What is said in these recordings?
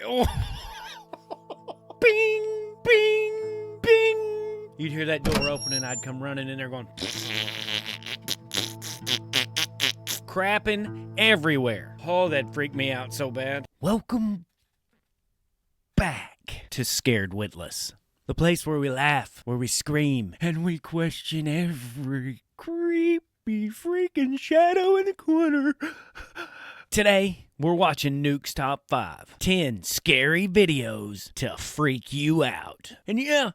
Oh. Bing, bing, bing. You'd hear that door open and I'd come running in there going... crapping everywhere. Oh, that freaked me out so bad. Welcome back to Scared Witless. The place where we laugh, where we scream, and we question every creepy freaking shadow in the corner. Today, we're watching Nuke's Top 5. 10 scary videos to freak you out. And yeah,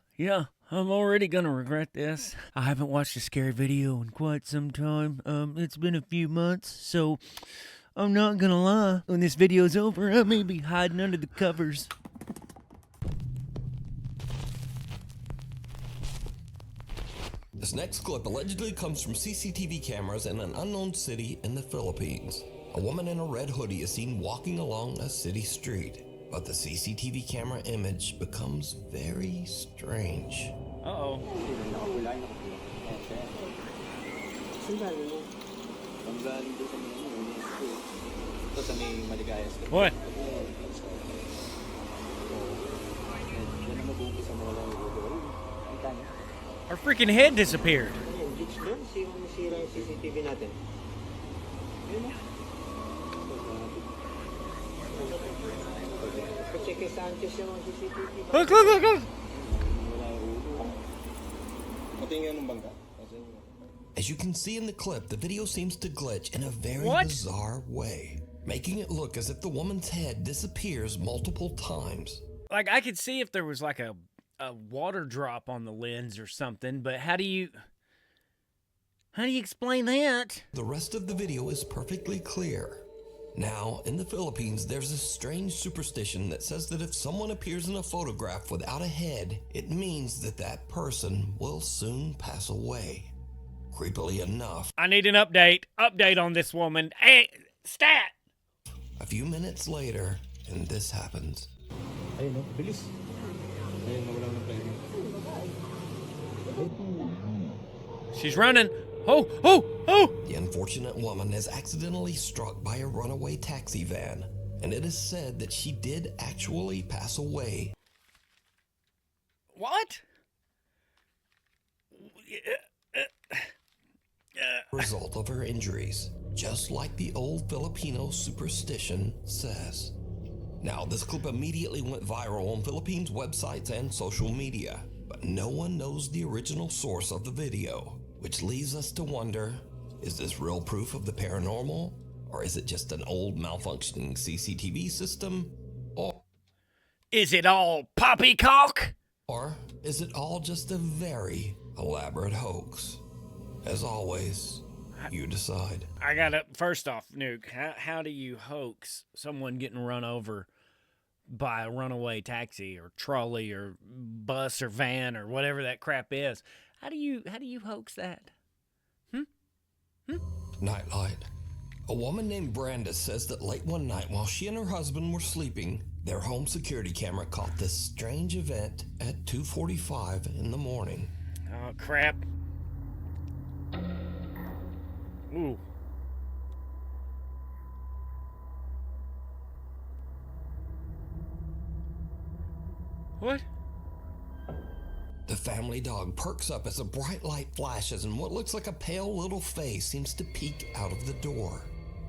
I'm already gonna regret this. I haven't watched a scary video in quite some time. It's been a few months, so I'm not gonna lie. When this video's over, I may be hiding under the covers. This next clip allegedly comes from CCTV cameras in an unknown city in the Philippines. A woman in a red hoodie is seen walking along a city street, but the CCTV camera image becomes very strange. Uh-oh. What? Our freaking head disappeared. Look. As you can see in the clip, the video seems to glitch in a very bizarre way, making it look as if the woman's head disappears multiple times. Like, I could see if there was like a water drop on the lens or something, but how do you explain that? The rest of the video is perfectly clear. Now, in the Philippines, there's a strange superstition that says that if someone appears in a photograph without a head, it means that that person will soon pass away. Creepily enough, I need an update on this woman. Hey, stat! A few minutes later, and this happens. She's running. Oh! The unfortunate woman is accidentally struck by a runaway taxi van, and it is said that she did actually pass away. What? Result of her injuries, just like the old Filipino superstition says. Now, this clip immediately went viral on Philippines websites and social media, but no one knows the original source of the video, which leaves us to wonder, is this real proof of the paranormal? Or is it just an old malfunctioning CCTV system? Or is it all poppycock? Or is it all just a very elaborate hoax? As always, you decide. I gotta, first off, Nuke, how do you hoax someone getting run over by a runaway taxi or trolley or bus or van or whatever that crap is? How do you hoax that? Nightlight. A woman named Brandis says that late one night while she and her husband were sleeping, their home security camera caught this strange event at 2:45 in the morning. Oh, crap. Ooh. What? The family dog perks up as a bright light flashes and what looks like a pale little face seems to peek out of the door.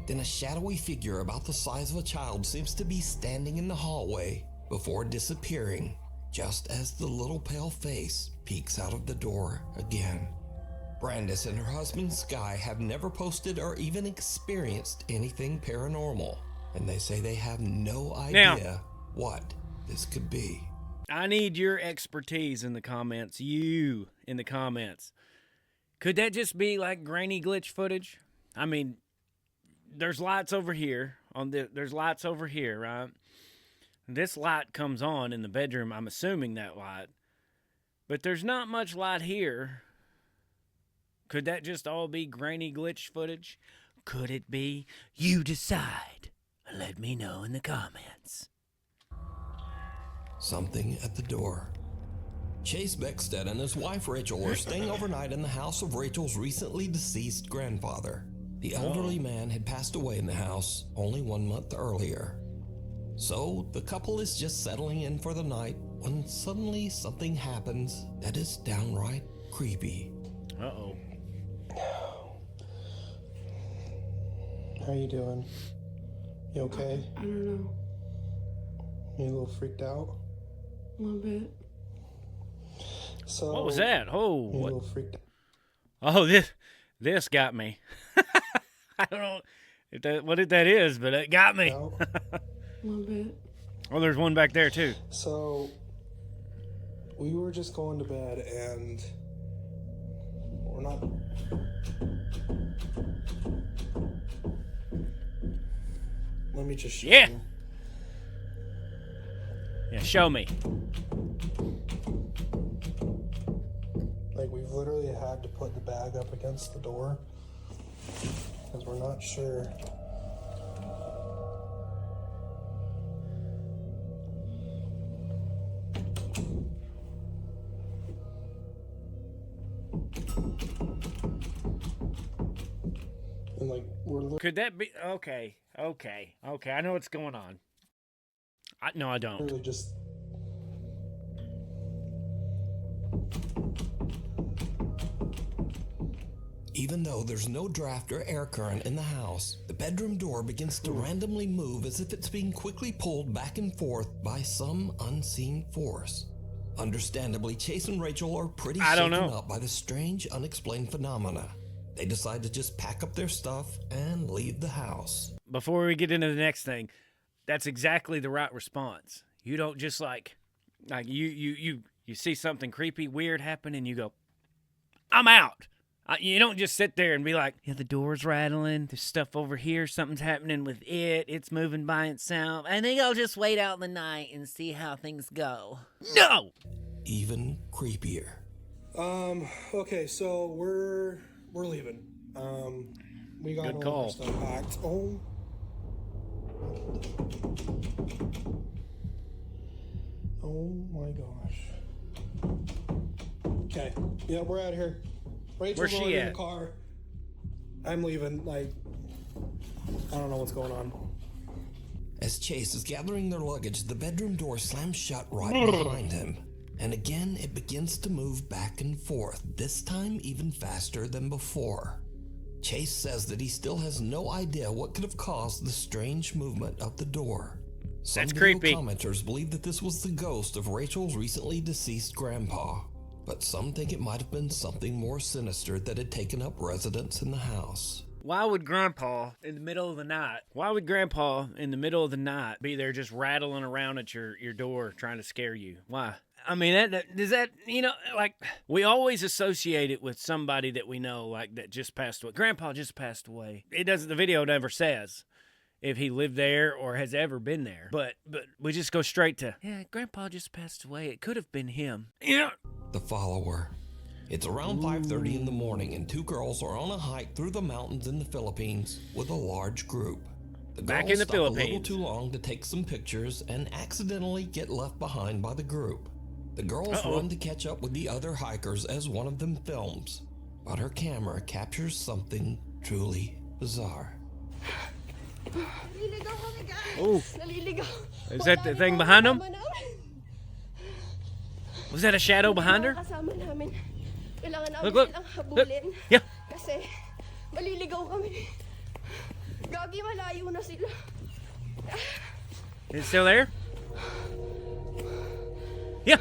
Then a shadowy figure about the size of a child seems to be standing in the hallway before disappearing, just as the little pale face peeks out of the door again. Brandis and her husband Sky have never posted or even experienced anything paranormal, and they say they have no idea what this could be. I need your expertise in the comments. You in the comments. Could that just be like grainy glitch footage? I mean, there's lights over here. There's lights over here, right? This light comes on in the bedroom. I'm assuming that light. But there's not much light here. Could that just all be grainy glitch footage? Could it be? You decide. Let me know in the comments. Something at the door. Chase Beckstead and his wife Rachel are staying overnight in the house of Rachel's recently deceased grandfather. The elderly man had passed away in the house only 1 month earlier. So the couple is just settling in for the night when suddenly something happens that is downright creepy. Uh-oh. How you doing? You okay? I don't know. You a little freaked out? A little bit. So What was that? Oh, You a what? little freaked out? Oh, this got me. I don't know what that is, but it got me. A little bit. Oh, there's one back there too. So we were just going to bed and we're not. Let me just show Yeah. you. Yeah, show me. Like we've literally had to put the bag up against the door because we're not sure. And like we're Could that be? Okay. I know what's going on. No, I don't. literally just. Even though there's no draft or air current in the house, the bedroom door begins to randomly move as if it's being quickly pulled back and forth by some unseen force. Understandably, Chase and Rachel are pretty I don't shaken know. up by the strange, unexplained phenomena. They decide to just pack up their stuff and leave the house. Before we get into the next thing, that's exactly the right response. You don't just like you see something creepy, weird happen, and you go, "I'm out." You don't just sit there and be like, "Yeah, the door's rattling. There's stuff over here. Something's happening with it. It's moving by itself. I think I'll just wait out the night and see how things go." No. Even creepier. Okay, so we're leaving. We got Good all call. our stuff packed. Oh. Oh my gosh. Okay. Yeah, we're out of here. Rachel's Where's she already in at? the car. I'm leaving. Like, I don't know what's going on. As Chase is gathering their luggage, the bedroom door slams shut right behind him. And again, it begins to move back and forth, this time even faster than before. Chase says that he still has no idea what could have caused the strange movement of the door. Some That's video creepy. commenters believe that this was the ghost of Rachel's recently deceased grandpa, but some think it might have been something more sinister that had taken up residence in the house. Why would Grandpa in the middle of the night? Why would Grandpa in the middle of the night be there just rattling around at your door trying to scare you? Why? I mean, does that, like, we always associate it with somebody that we know, like, that just passed away. Grandpa just passed away. The video never says if he lived there or has ever been there. But we just go straight to, yeah, Grandpa just passed away. It could have been him. Yeah. The follower. It's around 5:30 in the morning, and two girls are on a hike through the mountains in the Philippines with a large group. The Back girls in the stop a little Philippines. too long to take some pictures and accidentally get left behind by the group. The girls run to catch up with the other hikers as one of them films, but her camera captures something truly bizarre. Naliligaw kami, guys. Oh. Naliligaw. Is that the thing behind him? Kasama namin. Was that a shadow behind her? Kasama namin. Kailangan namin Look. silang habulin. Yeah. Kasi maliligaw kami. Gagi, malayo na sila. Is it still there? Yeah.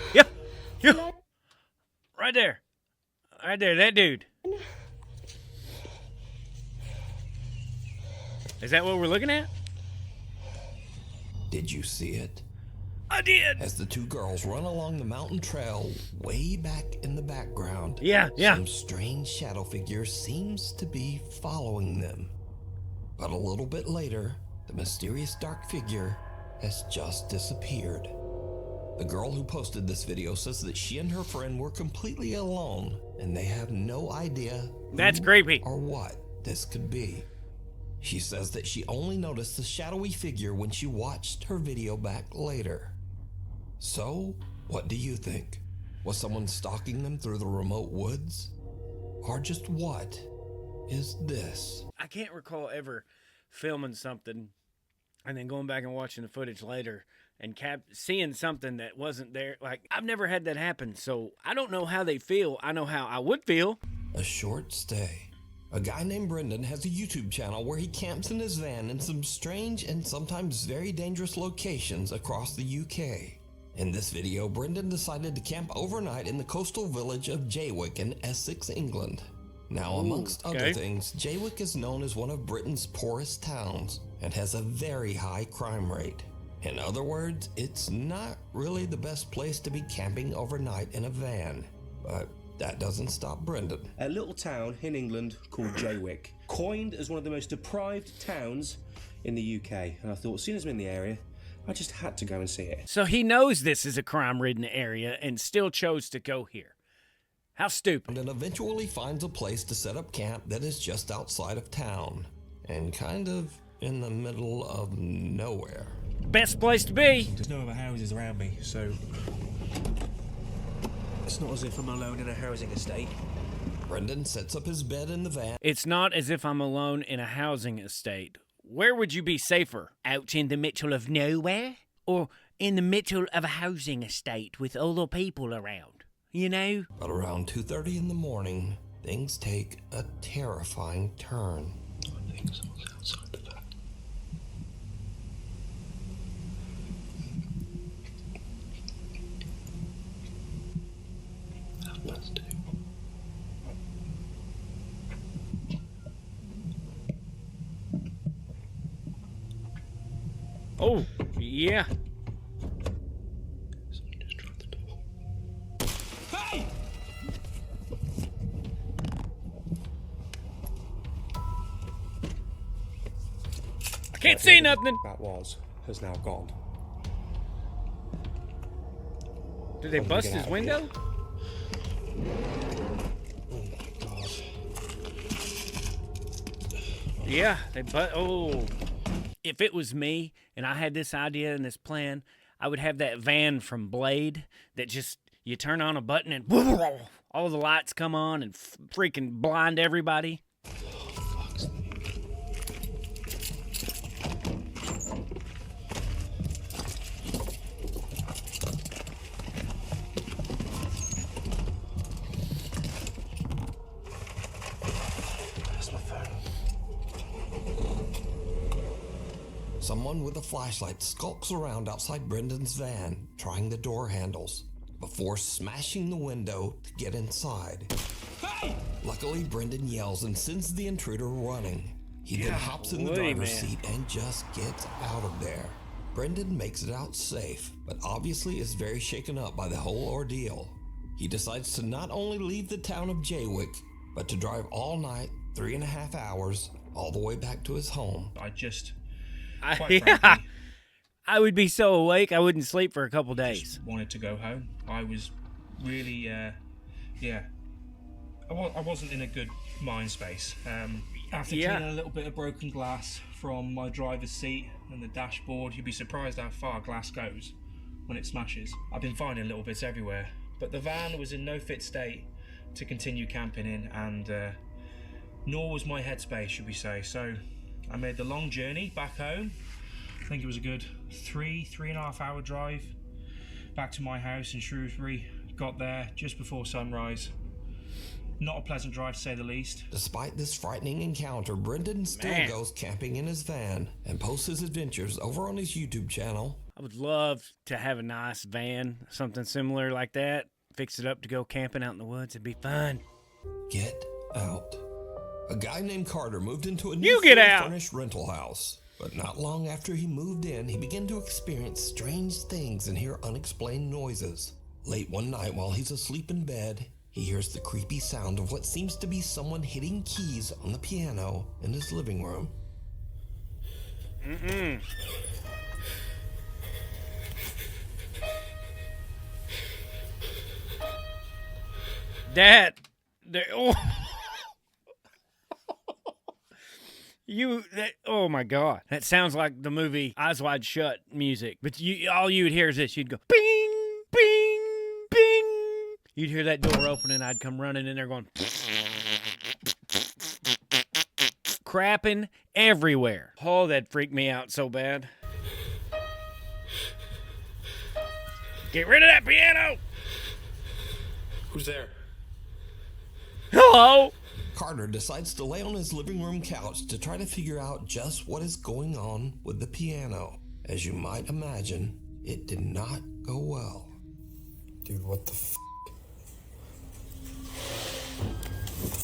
Right there. That dude. Is that what we're looking at? Did you see it? I did. As the two girls run along the mountain trail, way back in the background, Yeah. some strange shadow figure seems to be following them. But a little bit later, the mysterious dark figure has just disappeared. The girl who posted this video says that she and her friend were completely alone, and they have no idea That's who creepy. or what this could be. She says that she only noticed the shadowy figure when she watched her video back later. So, what do you think? Was someone stalking them through the remote woods? Or just what is this. I can't recall ever filming something and then going back and watching the footage later and seeing something that wasn't there. Like, I've never had that happen, so I don't know how they feel. I know how I would feel. A short stay. A guy named Brendan has a YouTube channel where he camps in his van in some strange and sometimes very dangerous locations across the UK. In this video, Brendan decided to camp overnight in the coastal village of Jaywick in Essex, England. Now, amongst other things, Jaywick is known as one of Britain's poorest towns and has a very high crime rate. In other words, it's not really the best place to be camping overnight in a van. But that doesn't stop Brendan. A little town in England called Jaywick, coined as one of the most deprived towns in the UK. And I thought, as soon as I'm in the area, I just had to go and see it. So he knows this is a crime-ridden area and still chose to go here. How stupid. And eventually finds a place to set up camp that is just outside of town and kind of in the middle of nowhere. Best place to be. There's no other houses around me, so it's not as if I'm alone in a housing estate. Brendan sets up his bed in the van. It's not as if I'm alone in a housing estate. Where would you be safer? Out in the middle of nowhere? Or in the middle of a housing estate with all the people around? You know? But around 2:30 in the morning, things take a terrifying turn. I think someone's outside the van. That must do. Oh, yeah. Someone just tried the door. Hey! I can't see nothing. That has now gone. Did they bust his window? Oh my god. Yeah, oh. If it was me and I had this idea and this plan, I would have that van from Blade that just, you turn on a button and all the lights come on and freaking blind everybody. Someone with a flashlight skulks around outside Brendan's van, trying the door handles, before smashing the window to get inside. Hey! Luckily, Brendan yells and sends the intruder running. He then hops in the driver's seat and just gets out of there. Brendan makes it out safe, but obviously is very shaken up by the whole ordeal. He decides to not only leave the town of Jaywick, but to drive all night, 3.5 hours, all the way back to his home. Yeah, I would be so awake I wouldn't sleep for a couple days. Just wanted to go home. I was really, I wasn't in a good mind space. After cleaning a little bit of broken glass from my driver's seat and the dashboard, you'd be surprised how far glass goes when it smashes. I've been finding little bits everywhere, but the van was in no fit state to continue camping in, and nor was my headspace, should we say. So I made the long journey back home. I think it was a good 3.5 hour drive back to my house in Shrewsbury. Got there just before sunrise. Not a pleasant drive, to say the least. Despite this frightening encounter, Brendan still goes camping in his van and posts his adventures over on his YouTube channel. I would love to have a nice van, something similar like that. Fix it up to go camping out in the woods. It'd be fun. Get out. A guy named Carter moved into a new You get out! furnished rental house. But not long after he moved in, he began to experience strange things and hear unexplained noises. Late one night while he's asleep in bed, he hears the creepy sound of what seems to be someone hitting keys on the piano in his living room. Oh. Oh my god. That sounds like the movie Eyes Wide Shut music. But all you would hear is this. You'd go, bing, bing, bing. You'd hear that door open and I'd come running in there going, crapping everywhere. Oh, that freaked me out so bad. Get rid of that piano! Who's there? Hello? Carter decides to lay on his living room couch to try to figure out just what is going on with the piano. As you might imagine, it did not go well. Dude, what the f?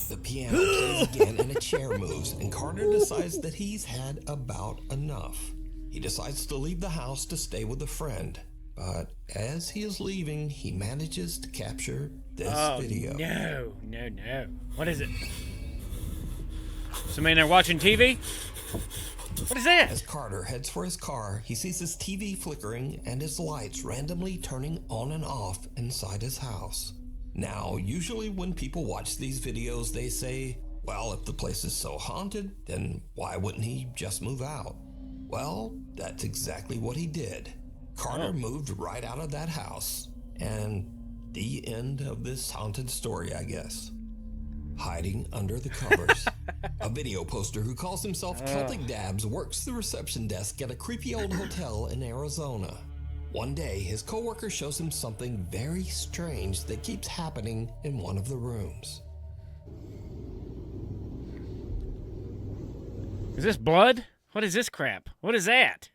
The piano plays again and a chair moves, and Carter decides that he's had about enough. He decides to leave the house to stay with a friend, but as he is leaving, he manages to capture this video. No. What is it? Somebody in there watching TV? What is that? As Carter heads for his car, he sees his TV flickering and his lights randomly turning on and off inside his house. Now, usually when people watch these videos, they say, well, if the place is so haunted, then why wouldn't he just move out? Well, that's exactly what he did. Carter moved right out of that house. And the end of this haunted story, I guess. Hiding under the covers. A video poster who calls himself Celtic Dabs works the reception desk at a creepy old hotel in Arizona. One day, his coworker shows him something very strange that keeps happening in one of the rooms. Is this blood? What is this crap? What is that?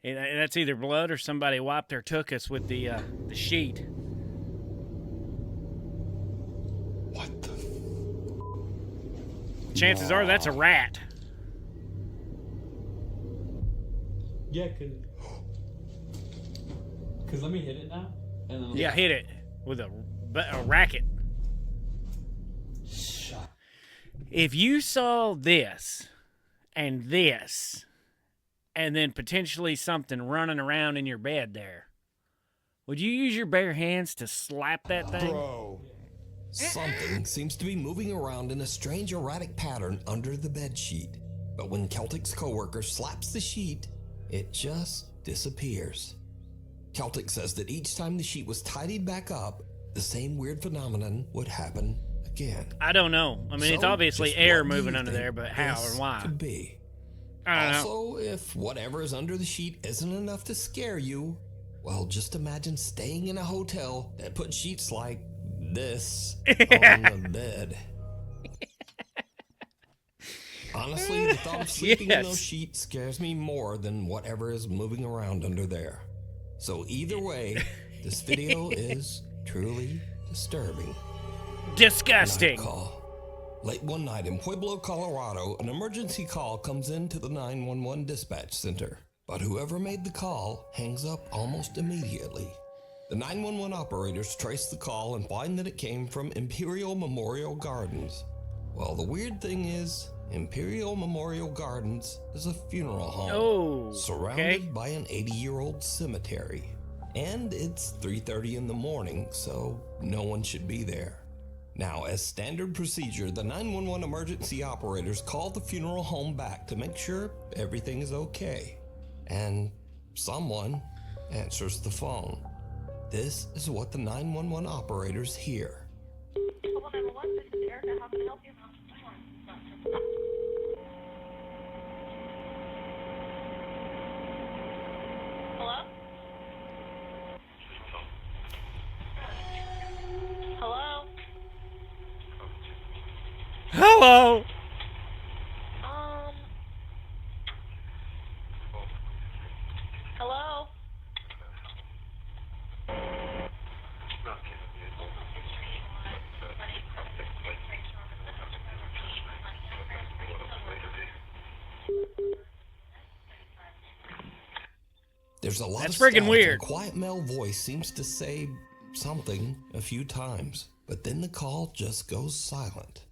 That's either blood or somebody wiped or took us with the sheet. What the? Chances are that's a rat. Yeah, cause let me hit it now. And then Yeah, hit it with a racket. If you saw this, and then potentially something running around in your bed there, would you use your bare hands to slap that thing? Bro. Something seems to be moving around in a strange erratic pattern under the bedsheet. But when Celtic's coworker slaps the sheet, it just disappears. Celtic says that each time the sheet was tidied back up, the same weird phenomenon would happen again. I don't know. I mean, it's So, obviously just air what do moving you under think there, but how this or why? Could be. I don't know. Also, if whatever is under the sheet isn't enough to scare you, well, just imagine staying in a hotel that put sheets like this on the bed. Honestly, the thought of sleeping in those sheets scares me more than whatever is moving around under there. So either way, this video is truly disturbing. Disgusting. Night call. Late one night in Pueblo, Colorado, an emergency call comes into the 911 dispatch center. But whoever made the call hangs up almost immediately. The 911 operators trace the call and find that it came from Imperial Memorial Gardens. Well, the weird thing is, Imperial Memorial Gardens is a funeral home surrounded by an 80-year-old cemetery. And it's 3:30 in the morning, so no one should be there. Now, as standard procedure, the 911 emergency operators call the funeral home back to make sure everything is okay. And someone answers the phone. This is what the 911 operators hear. This is Erica. How can I help you? Hello? Hello? Hello. Hello? There's a lot That's of freaking static, weird. and a quiet male voice seems to say something a few times, but then the call just goes silent.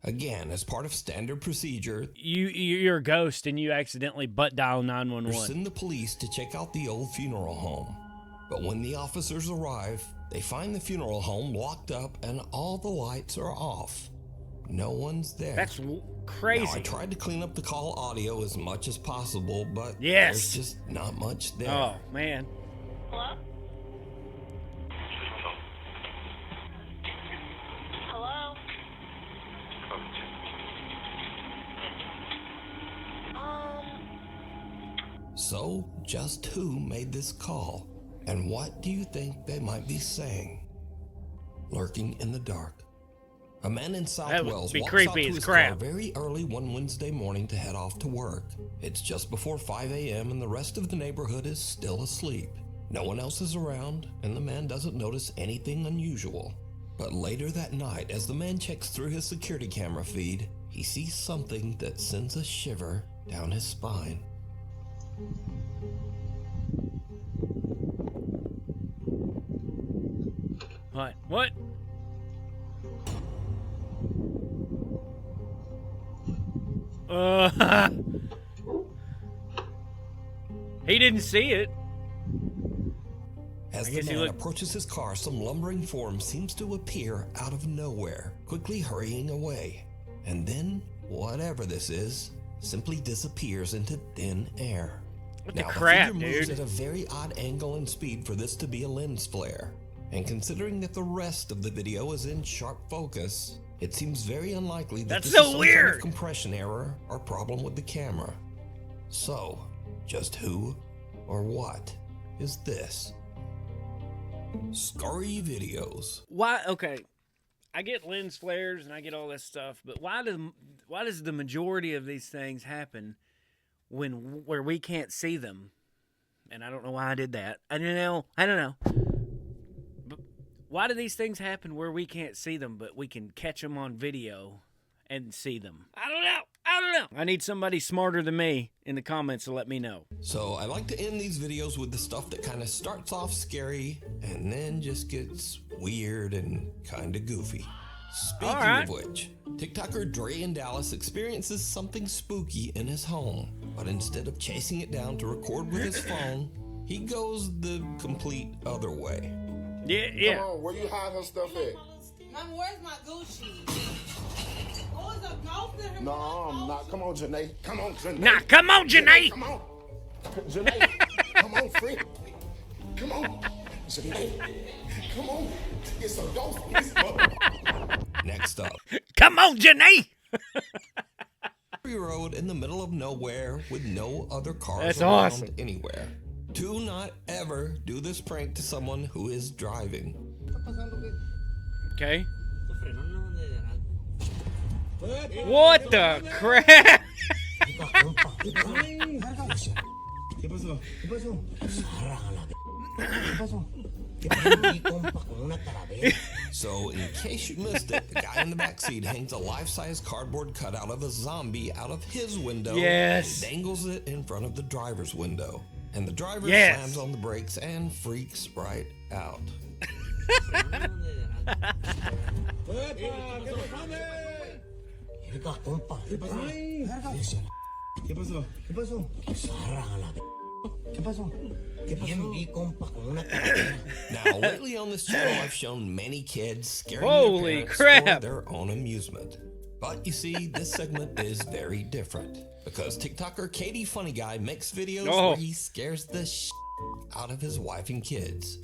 Again, as part of standard procedure, You're a ghost and you accidentally butt dial they 911. send the police to check out the old funeral home. But when the officers arrive, they find the funeral home locked up and all the lights are off. No one's there. That's Now, crazy. I tried to clean up the call audio as much as possible, but Yes. there's just not much there. Oh, man. Hello? Hello? So, just who made this call? And what do you think they might be saying? Lurking in the dark. A man in South That would Wales be walks creepy out to as his crap. car very early one Wednesday morning to head off to work. It's just before 5 a.m. and the rest of the neighborhood is still asleep. No one else is around, and the man doesn't notice anything unusual. But later that night, as the man checks through his security camera feed, he sees something that sends a shiver down his spine. What? What? He didn't see it. As the man approaches his car, some lumbering form seems to appear out of nowhere, quickly hurrying away. And then, whatever this is, simply disappears into thin air. What the Now, crap, the figure moves dude? at a very odd angle and speed for this to be a lens flare. And considering that the rest of the video is in sharp focus, it seems very unlikely that That's this so is some weird. kind of compression error or problem with the camera. So, just who or what is this? Scary videos. Why? Okay, I get lens flares and I get all this stuff, but why does the majority of these things happen where we can't see them? And I don't know why I did that. I don't know. But why do these things happen where we can't see them, but we can catch them on video and see them? I don't know. I need somebody smarter than me in the comments to let me know. So I like to end these videos with the stuff that kind of starts off scary and then just gets weird and kind of goofy. Speaking of which, TikToker Dre in Dallas experiences something spooky in his home, but instead of chasing it down to record with his phone, he goes the complete other way. Yeah. Come on, where you hide her stuff at? Mama, where's my Gucci? Oh, it's a ghost in here. No, I'm not. Come on, Janae. Come on, Janae. Nah, come on, Janae. Come on. Janae. Come on, friend. Come on. Janae. Come on. It's a ghost. Next up. Come on, Janae. Road in the middle of nowhere with no other cars That's around awesome. anywhere. Do not ever do this prank to someone who is driving. Okay. What the crap? So, in case you missed it, the guy in the backseat hangs a life-size cardboard cutout of a zombie out of his window Yes. and dangles it in front of the driver's window. And the driver Yes. slams on the brakes and freaks right out. Now, lately on this channel, I've shown many kids scaring Holy their parents crap. for their own amusement. But you see, this segment is very different because TikToker Katie Funny Guy makes videos where he scares the out of his wife and kids.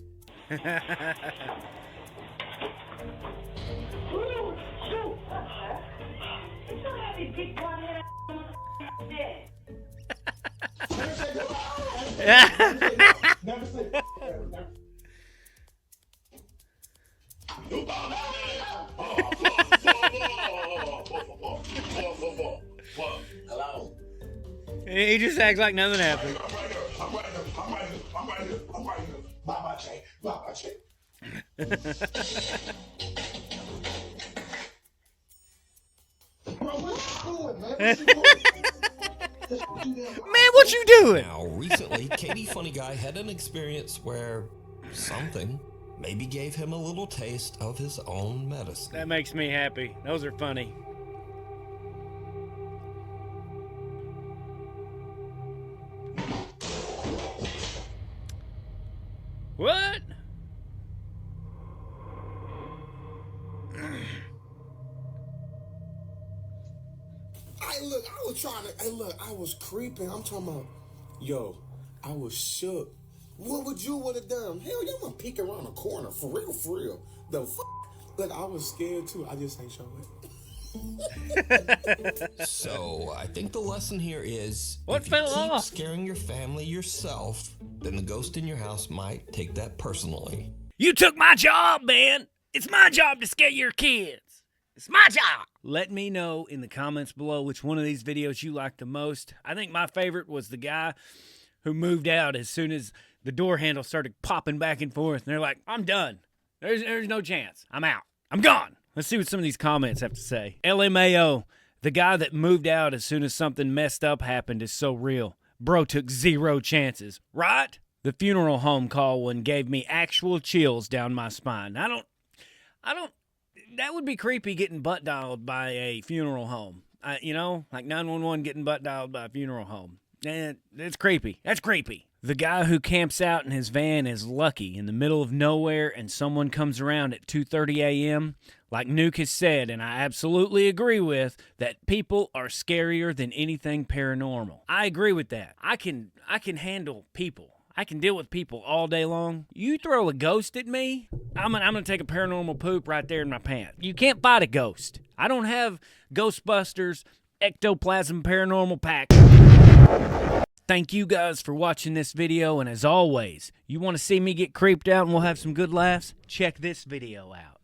Hello. He just acts like nothing happened. I'm right here. Bye, Jay. Bye, Jay. Man, what you doing? Now, recently, Katie Funny Guy had an experience where something maybe gave him a little taste of his own medicine. That makes me happy. Those are funny. What? I was creeping. I'm talking about, yo, I was shook. What would you would have done? Hell, you gonna peek around the corner. For real. The fuck? Look, I was scared too. I just ain't show it. So, I think the lesson here is What if fell you keep off? scaring your family yourself, then the ghost in your house might take that personally. You took my job, man. It's my job to scare your kids. It's my job. Let me know in the comments below which one of these videos you like the most. I think my favorite was the guy who moved out as soon as the door handle started popping back and forth. And they're like, I'm done. There's no chance. I'm out. I'm gone. Let's see what some of these comments have to say. LMAO, the guy that moved out as soon as something messed up happened is so real. Bro took 0 chances, right? The funeral home call one gave me actual chills down my spine. I don't, that would be creepy getting butt dialed by a funeral home. You know, like 911 getting butt dialed by a funeral home. It's creepy. That's creepy. The guy who camps out in his van is lucky in the middle of nowhere and someone comes around at 2:30 a.m. Like Nuke has said, and I absolutely agree with, that people are scarier than anything paranormal. I agree with that. I can handle people. I can deal with people all day long. You throw a ghost at me, I'm gonna take a paranormal poop right there in my pants. You can't fight a ghost. I don't have Ghostbusters Ectoplasm Paranormal Pack. Thank you guys for watching this video, and as always, you want to see me get creeped out and we'll have some good laughs? Check this video out.